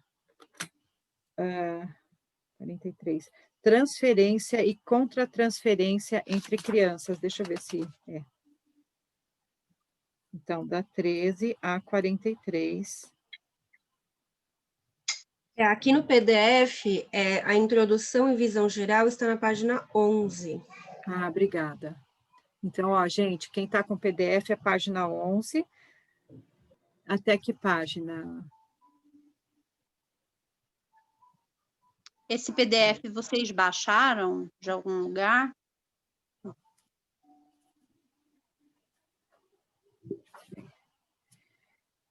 43. Transferência e contra-transferência entre crianças. Deixa eu ver se é. Então, da 13 a 43. Aqui no PDF, a introdução e visão geral está na página 11. Ah, obrigada. Então, ó, gente, quem está com PDF é página 11. Até que página? Esse PDF vocês baixaram de algum lugar?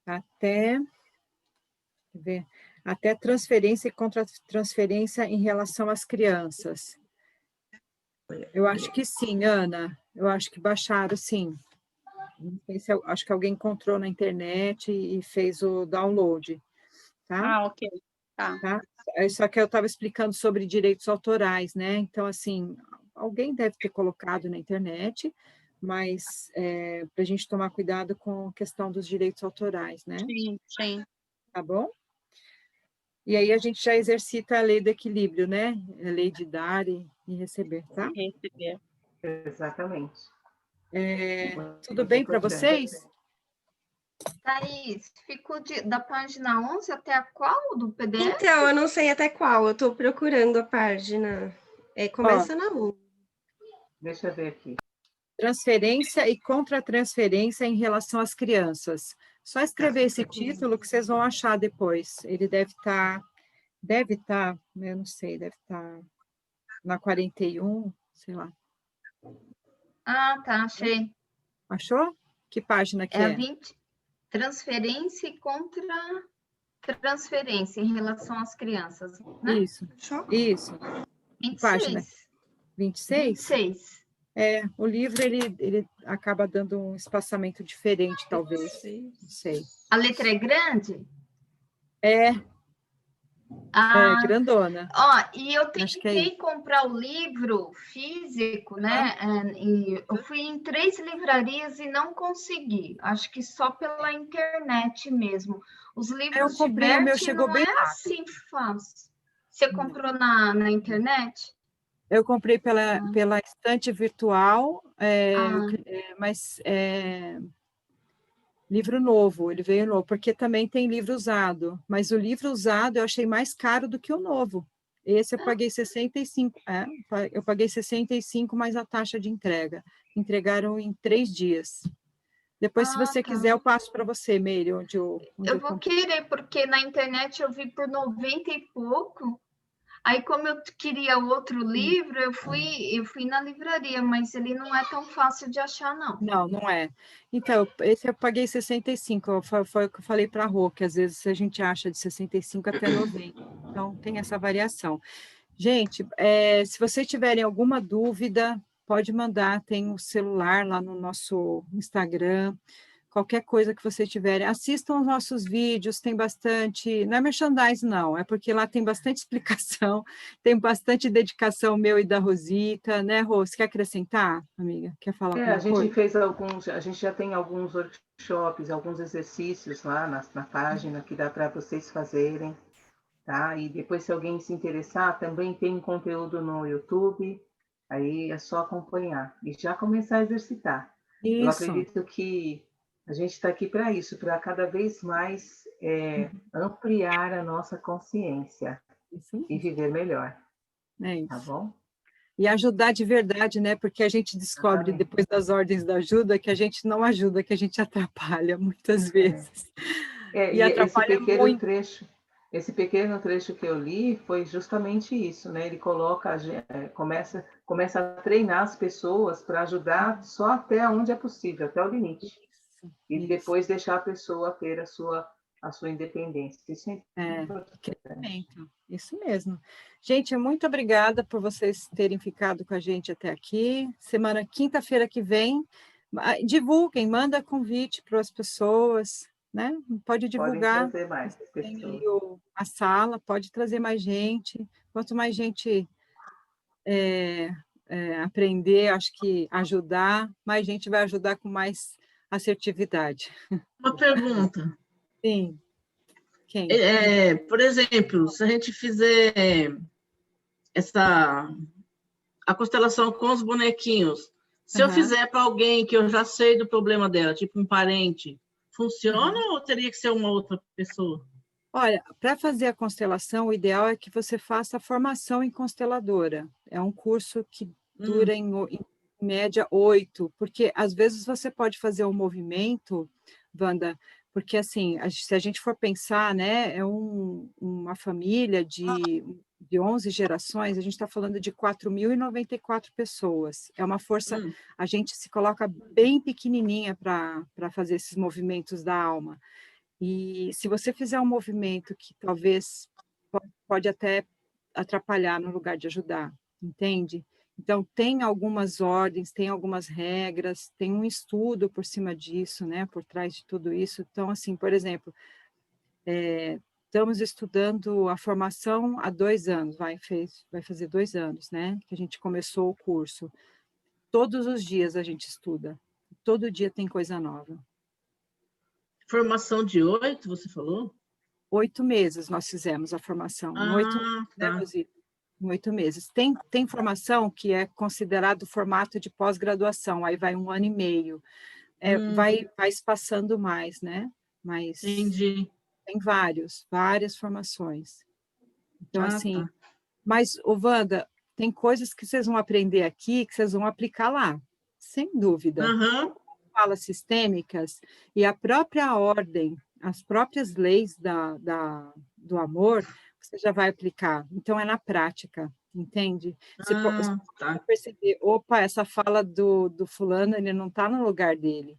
Até, quer ver, até transferência e contra-transferência em relação às crianças. Eu acho que sim, Ana. Eu acho que baixaram, sim. Não sei se acho que alguém encontrou na internet e fez o download, tá? Ah, ok. Tá. Tá? Só que eu estava explicando sobre direitos autorais, né? Então, assim, alguém deve ter colocado na internet, mas para a gente tomar cuidado com a questão dos direitos autorais, né? Sim. Tá bom? E aí a gente já exercita a lei do equilíbrio, né? A lei de dar e receber, tá? Receber. Exatamente. Tudo bem para vocês? Thaís, ficou da página 11 até a qual do PDF? Então, eu não sei até qual, eu estou procurando a página. Começa na 1. Deixa eu ver aqui. Transferência e contra-transferência em relação às crianças. Só escrever esse título que vocês vão achar depois. Ele deve estar, eu não sei, deve estar na 41, sei lá. Ah, tá, achei. Achou? Que página que É a é? 20. Transferência e contra-transferência em relação às crianças, né? Isso. Que página? 26. 26? 26. O livro, ele acaba dando um espaçamento diferente, talvez. Não sei. A letra é grande? Grandona. Ó, e eu Acho que é tentei comprar o livro físico, né? E eu fui em 3 livrarias e não consegui. Acho que só pela internet mesmo. Os livros Eu comprei, o meu Bert chegou não bem é assim fácil. Você comprou na internet? Eu comprei pela estante virtual, mas livro novo, ele veio novo, porque também tem livro usado, mas o livro usado eu achei mais caro do que o novo. Esse eu paguei 65, eu paguei 65 mais a taxa de entrega. Entregaram em 3 dias. Depois, se você quiser, eu passo para você, Meire, onde eu vou comprei. querer, porque na internet eu vi por 90 e pouco. Aí, como eu queria outro livro, eu fui na livraria, mas ele não é tão fácil de achar, não. Não é. Então, esse eu paguei 65, foi o que eu falei para a Rô, que às vezes a gente acha de 65 até 90. Então, tem essa variação. Gente, se vocês tiverem alguma dúvida, pode mandar, tem o celular lá no nosso Instagram, qualquer coisa que vocês tiverem. Assistam os nossos vídeos, tem bastante, não é merchandising não, é porque lá tem bastante explicação, tem bastante dedicação meu e da Rosita, né, Rô? Você quer acrescentar, amiga? Quer falar alguma coisa? A gente já tem alguns workshops, alguns exercícios lá na página que dá para vocês fazerem. Tá? E depois, se alguém se interessar, também tem conteúdo no YouTube, aí é só acompanhar e já começar a exercitar. Isso. Eu acredito que a gente está aqui para isso, para cada vez mais ampliar a nossa consciência e viver melhor. É isso. Tá bom? E ajudar de verdade, né? Porque a gente descobre depois das ordens da ajuda que a gente não ajuda, que a gente atrapalha muitas vezes. E atrapalha muito. Esse pequeno trecho que eu li foi justamente isso, né? Ele coloca, começa a treinar as pessoas para ajudar só até onde é possível, até o limite. E Isso. depois deixar a pessoa ter a sua independência. Isso é importante. Crescimento. Isso mesmo. Gente, muito obrigada por vocês terem ficado com a gente até aqui. Quinta-feira que vem, divulguem, manda convite para as pessoas, né? Pode Podem divulgar. trazer mais Tem aí pessoas. a sala, pode trazer mais gente. Quanto mais gente aprender, acho que ajudar, mais gente vai ajudar com mais assertividade. Uma pergunta. Sim. Quem? Por exemplo, se a gente fizer a constelação com os bonequinhos, se eu fizer para alguém que eu já sei do problema dela, tipo um parente, funciona ou teria que ser uma outra pessoa? Olha, para fazer a constelação, o ideal é que você faça a formação em consteladora. É um curso que dura, em média, 8, porque às vezes você pode fazer um movimento, Wanda, porque assim, se a gente for pensar, né, é uma família de 11 gerações, a gente está falando de 4.094 pessoas. É uma força, a gente se coloca bem pequenininha para fazer esses movimentos da alma. E se você fizer um movimento que talvez pode até atrapalhar no lugar de ajudar, entende? Então, tem algumas ordens, tem algumas regras, tem um estudo por cima disso, né? Por trás de tudo isso. Então, assim, por exemplo, estamos estudando a formação há 2 anos, vai fazer 2 anos, né? Que a gente começou o curso. Todos os dias a gente estuda, todo dia tem coisa nova. Formação de 8, você falou? 8 meses nós fizemos a formação. Em 8 meses, né, Rosi? Em 8 meses. Tem formação que é considerado formato de pós-graduação, aí vai 1 ano e meio. Vai espaçando mais, né? Mas Entendi. tem várias formações. Então, assim, Tá. mas, Wanda, tem coisas que vocês vão aprender aqui que vocês vão aplicar lá, sem dúvida. Falas sistêmicas e a própria ordem, as próprias leis do amor, você já vai aplicar. Então, é na prática, entende? Você pode perceber, opa, essa fala do fulano, ele não está no lugar dele.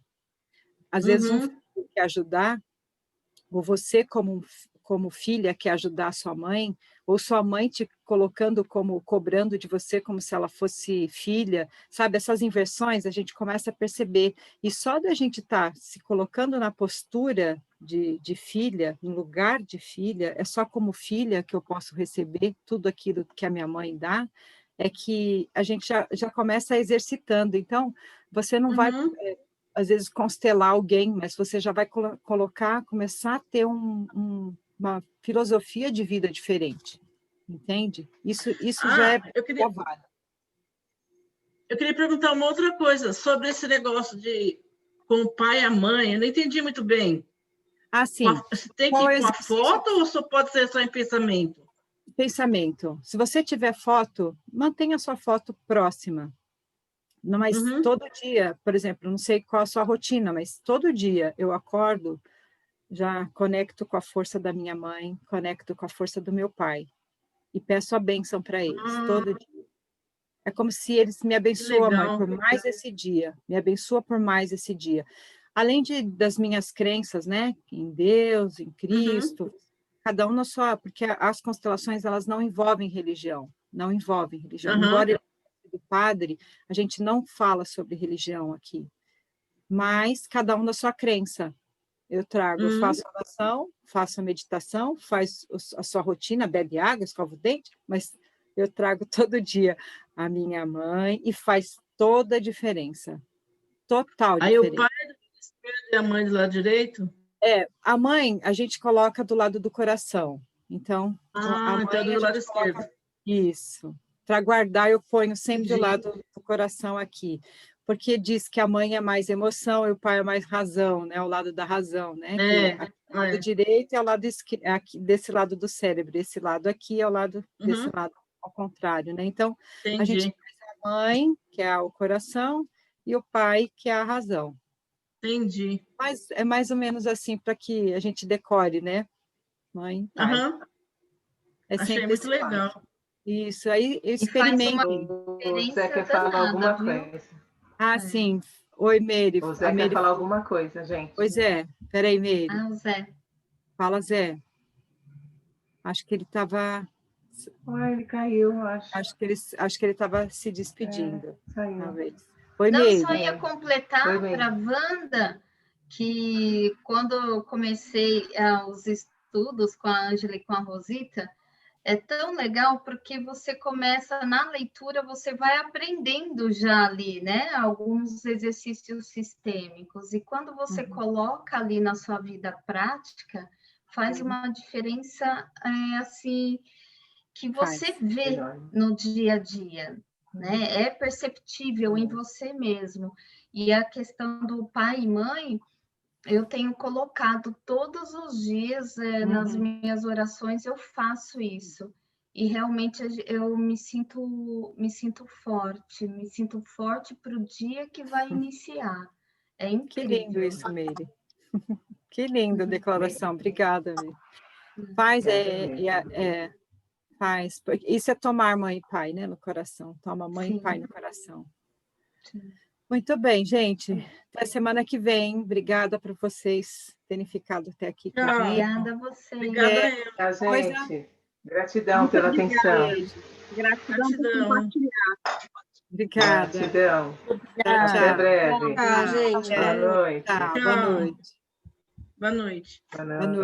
Às vezes, um filho quer ajudar, ou você, como filha, quer ajudar sua mãe, ou sua mãe te colocando cobrando de você como se ela fosse filha, sabe? Essas inversões a gente começa a perceber. E só da gente estar se colocando na postura de filha, em lugar de filha, é só como filha que eu posso receber tudo aquilo que a minha mãe dá, é que a gente já começa exercitando. Então, você não vai às vezes, constelar alguém, mas você já vai começar a ter uma filosofia de vida diferente, entende? Isso já é provado. Eu queria perguntar uma outra coisa sobre esse negócio de com o pai e a mãe. Eu não entendi muito bem. Sim. Tem que ir com a foto ou só pode ser só em pensamento? Pensamento. Se você tiver foto, mantenha a sua foto próxima. Mas todo dia, por exemplo, não sei qual a sua rotina, mas todo dia eu acordo, já conecto com a força da minha mãe, conecto com a força do meu pai e peço a bênção para eles, todo dia. É como se eles me abençoam, mãe, por mais esse dia, me abençoa por mais esse dia. Além das minhas crenças, né, em Deus, em Cristo, cada um na sua, porque as constelações, elas não envolvem religião, embora ele do padre, a gente não fala sobre religião aqui, mas cada um da sua crença. Eu faço oração, faço a meditação, faz a sua rotina, bebe água, escova o dente, mas eu trago todo dia a minha mãe e faz toda a diferença. Total diferença. Aí o pai do lado esquerdo e a mãe do lado direito? A mãe a gente coloca do lado do coração. Então, a mãe então do lado esquerdo. Isso. Para guardar, eu ponho sempre do lado do coração aqui, porque diz que a mãe é mais emoção e o pai é mais razão, né? O lado da razão, né? O lado direito é o lado aqui, desse lado do cérebro, esse lado aqui é o lado desse lado ao contrário, né? Então, a gente faz a mãe, que é o coração, e o pai, que é a razão. Entendi. Mas é mais ou menos assim para que a gente decore, né? mãe, pai. Aham, É achei sempre muito esse passo. legal. Isso, aí E faz uma experimentem. O diferença Zé quer falar danada, alguma viu? coisa. Ah, É. sim. Oi, Meire. O A Zé quer Meire. falar alguma coisa, gente. Pois é. Peraí, Meire. Ah, o Zé. Fala, Zé. Acho que ele estava... Ah, ele caiu, acho. Acho que ele estava se despedindo, Saiu. talvez. Oi, Não, Meire. só ia completar Oi, Meire. para a Wanda que quando eu comecei os estudos com a Ângela e com a Rosita, é tão legal porque você começa na leitura, você vai aprendendo já ali, né? Alguns exercícios sistêmicos. E quando você coloca ali na sua vida prática, faz uma diferença assim que você vê Enorme. no dia a dia, né? É perceptível em você mesmo. E a questão do pai e mãe, eu tenho colocado todos os dias nas minhas orações, eu faço isso. E realmente eu me sinto forte para o dia que vai iniciar. É Que lindo incrível. isso, Meire. Que linda declaração. Obrigada, Meire. Paz paz. Isso é tomar mãe e pai, né, no coração. Toma mãe Sim. e pai no coração. Sim. Muito bem, gente. Até semana que vem. Obrigada por vocês terem ficado até aqui com a Tchau. gente. Obrigada a você. Obrigada eu. Tá, Coisa- gente. Gratidão pela atenção. Gratidão por Gratidão. compartilhar. Obrigada. Gratidão. Tchau, Até tchau. breve. Tá, gente. É. Boa noite. Tchau. Boa noite. Boa noite. Boa Boa noite.